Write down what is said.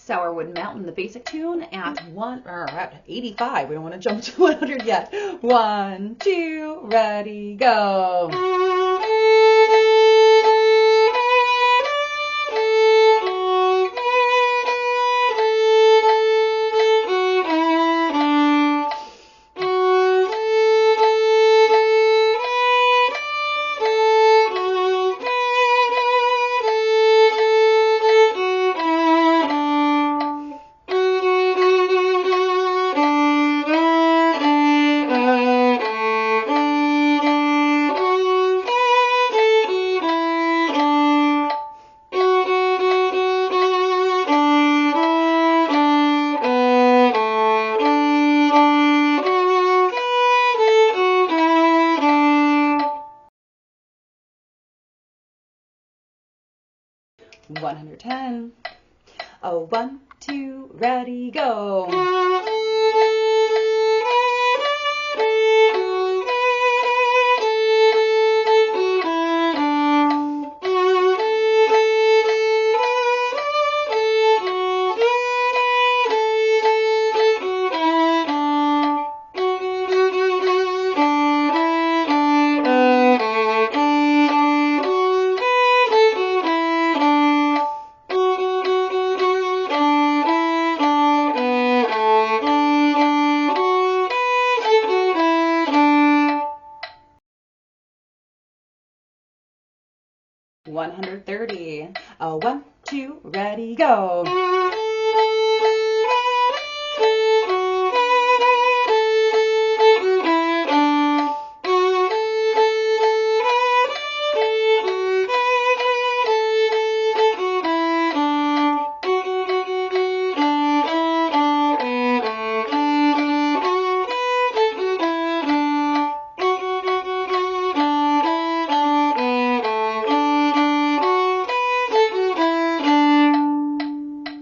Sourwood Mountain, the basic tune, at 85. We don't want to jump to 100 yet. 1, 2, ready, go. $110. Oh, 1, 2, ready, go. $130. Oh, 1, 2, ready, go.